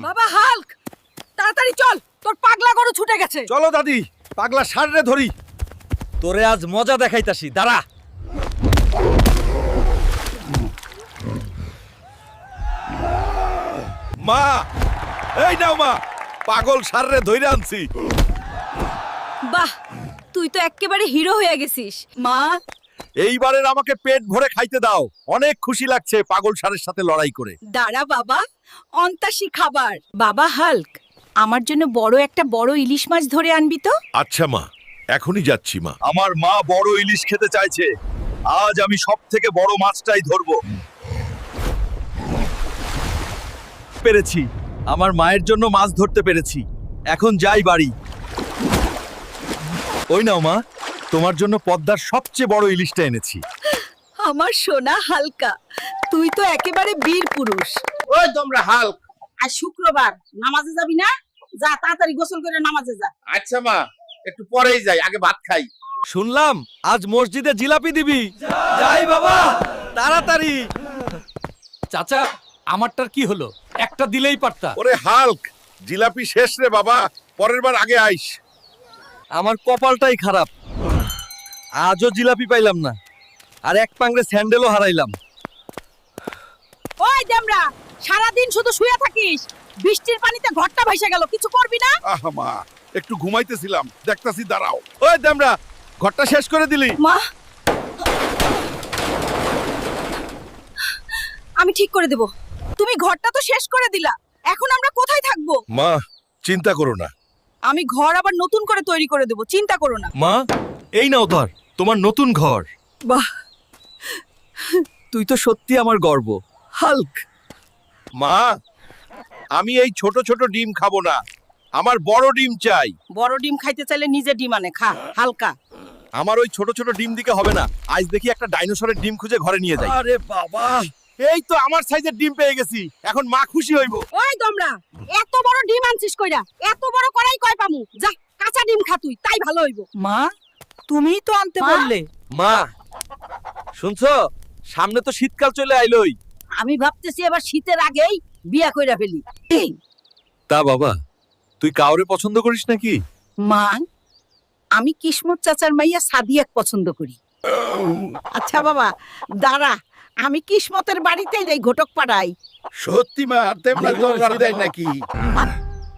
বাবা হাল্ক, তাড়াতাড়ি চল, তোর পাগলা গরু ছুটে গেছে। চলো দাদি, পাগলা ষাঁড়রে ধরি। তোরে আজ মজা দেখাইতাছি, দাঁড়া। মা, এই নাও মা, পাগল ষাঁড়রে ধইরে আনছি। বাহ, তুই তো এক্কেবারে হিরো হয়ে গেছিস। মা, এইবারের আমাকে পেট ভরে খাইতে দাও। অনেক খুশি লাগছে পাগল ষাঁড়ের সাথে লড়াই করে। দাঁড়া বাবা, অন্তাসী খাবার। বাবা হাল্ক, আমার জন্য বড় ইলিশ মাছ ধরে আনবি তো। আচ্ছা মা, এখনই যাচ্ছি মা। আমার মা বড় ইলিশ খেতে চাইছে। আজ আমি সব থেকে বড় মাছটাই ধরবো। পেরেছি, আমার মায়ের জন্য মাছ ধরতে পেরেছি। এখন যাই বাড়ি। ওই নাও মা, তোমার জন্য পদ্মার সবচেয়ে বড় ইলিশটা এনেছি। আমার সোনা হালকা, তুই তো একেবারে বীর পুরুষ। ওই তোমরা হাল্ক, আজ শুক্রবার, নামাজে যাবি না? যা তাড়াতাড়ি গোসল করে নামাজে যা। আচ্ছা মা, একটু পরেই যাই, আগে ভাত খাই। শুনলাম আজ মসজিদে জিলাপি দিবি। যাই বাবা, তাড়াতাড়ি। চাচা, আমারটার কি হলো? একটা দিলেই পারতা। ওরে হাল্ক, জিলাপি শেষ রে বাবা, পরের বার আগে আইস। আমার কপালটাই খারাপ, আজও জিলাপি পাইলাম না, আর এক পাংড়ে স্যান্ডেলও হারাইলাম। ওই দেমরা, সারাদিন শুধু শুয়ে থাকিস, বৃষ্টির পানিতে ঘরটা ভাইসা গেল, কিছু করবি না? আহা মা, একটু ঘুমাইতেছিলাম, দেখতাছি, দাঁড়াও। ওই দেমরা, ঘরটা শেষ করে দিলি। মা, আমি ঠিক করে দেব। তুমি ঘরটা তো শেষ করে দিলা, এখন আমরা কোথায় থাকবো? মা, চিন্তা করো না। আমি ঘর আবার নতুন করে তৈরি করে দেব, চিন্তা করো না। মা, এই নাও ধর তোমার নতুন ঘর। বাহ, তুই তো সত্যি আমার গর্ব, হাল্ক। মা, আমি এই ছোট ছোট ডিম খাবো না, আমার বড় ডিম চাই। বড় ডিম খাইতে চাইলে নিজে ডিম আনে খা, হালকা। আমার ওই ছোট ছোট ডিম দিকে হবে না, আজ দেখি একটা ডাইনোসরের ডিম খুঁজে ঘরে নিয়ে যাই। আরে বাবা, এই তো আমার সাইজের ডিম পেয়ে গেছি, এখন মা খুশি হইব। ওই তোমরা, এত বড় ডিম আনছিস কইরা? এত বড় করাই কয় পামু? যা, কাঁচা ডিম খা তুই, তাই ভালো হইব। মা, তুমিই তো আনতে বললে। মা শুনছো, সামনে তো শীতকাল চলে আইলোই। আমি ভাবতেছি এবার শীতের আগেই বিয়া কইরা ফেলি। তা বাবা, তুই কাউরে পছন্দ করিস নাকি? মা, আমি কিসমত চাচার মাইয়া সাদিয়াক পছন্দ করি। আচ্ছা বাবা, দাঁড়া, আমি কিসমতের বাড়িতে যাই, ঘটক পাড়াই। সত্যি মা, তেমন দরকার দেয় নাকি?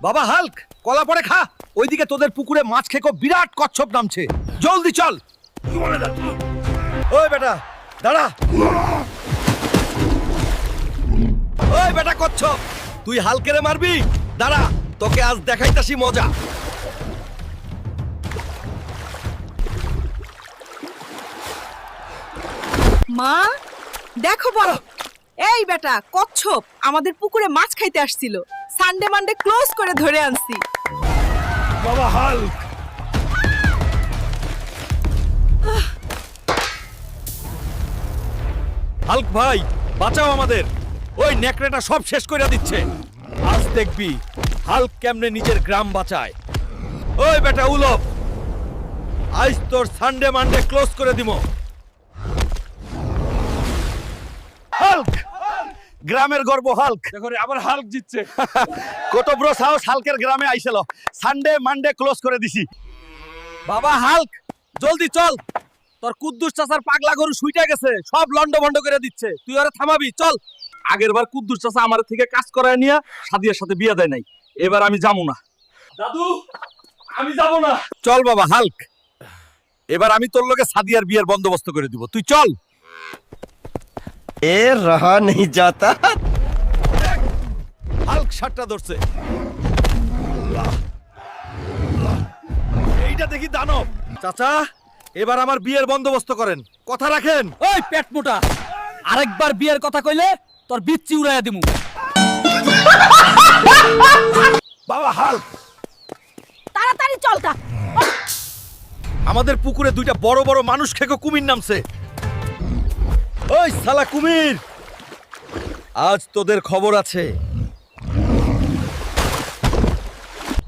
বাবা হাল্ক, কলা পরে খা। ওইদিকে তোদের পুকুরে মাছ খেকো বিরাট কচ্ছপ নামছে, জলদি চল। ওই বেটা দাঁড়া। ওই বেটা কচ্ছপ, তুই হালকেরে মারবি? দাঁড়া, তোকে আজ দেখাইতাছি মজা। মা, দেখো বড়, এই বেটা কচ্ছপ আমাদের পুকুরে মাছ খাইতে আসছিল। সানডে মানডে ক্লোজ করে ধরে আনছি। বাবা হাল্ক, হাল্ক ভাই বাঁচাও আমাদের, ওই নেকড়েটা সব শেষ করে দিচ্ছে। আজ দেখবি হাল্ক কেমনে নিজের গ্রাম বাঁচায়। ওই বেটা উলপ, আজ তোর সানডে মানডে ক্লোজ করে দিমো। হাল্ক, গ্রামের গর্ব হাল্ক। দেখো রে, আবার হাল্ক জিতছে। কত বড় সাহস হাল্কের গ্রামে আইছিল। সানডে মানডে ক্লোজ করে দিছি। বাবা হাল্ক, জলদি চল, তোর কুদ্দুস চাচার পাগলা গরু শুইটা গেছে, সব লন্ড ভন্ড করে দিচ্ছে। তুই ওরে থামাবি, চল। আগের বার কুদ্দুস চাচা আমার থেকে কাজ করায় নিয়া সাদিয়ার সাথে বিয়ে দেয় নাই, এবার আমি যাবো না। দাদু, আমি যাব না। চল বাবা হাল্ক, এবার আমি তোর লগে সাদিয়ার বিয়ের বন্দোবস্ত করে দিব, তুই চল। ए रहा नहीं जाता। হাল্ক শাটটা ধরছে। এইটা দেখি দানব। চাচা, এবার আমার বিয়ের বন্দোবস্ত করেন, কথা রাখেন। ওই পেট মোটা, আরেকবার বিয়ের কথা কইলে তোর বিচ্ছি উড়াইয়া দিমু। বাবা হাল্ক, তাড়াতাড়ি চল তা। আমাদের পুকুরে দুইটা বড় বড় মানুষ খেকো কুমির নামছে। ওই শালা কুমির, আজ তোদের খবর আছে।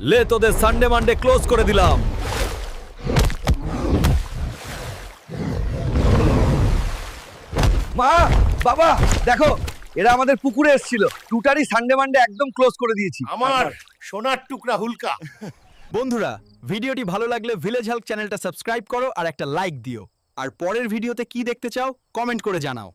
লে, তোদের সানডে মানডে ক্লোজ করে দিলাম। মা, বাবা দেখো, এরা আমাদের পুকুরে এসেছিল টুটারি সানডে মানডে একদম ক্লোজ করে দিয়েছি। আমার সোনার টুকরা হুলকা। বন্ধুরা, ভিডিওটি ভালো লাগলে ভিলেজ হেল্প চ্যানেলটা সাবস্ক্রাইব করো আর একটা লাইক দিও। আর পরের ভিডিওতে কি দেখতে চাও কমেন্ট করে জানাও।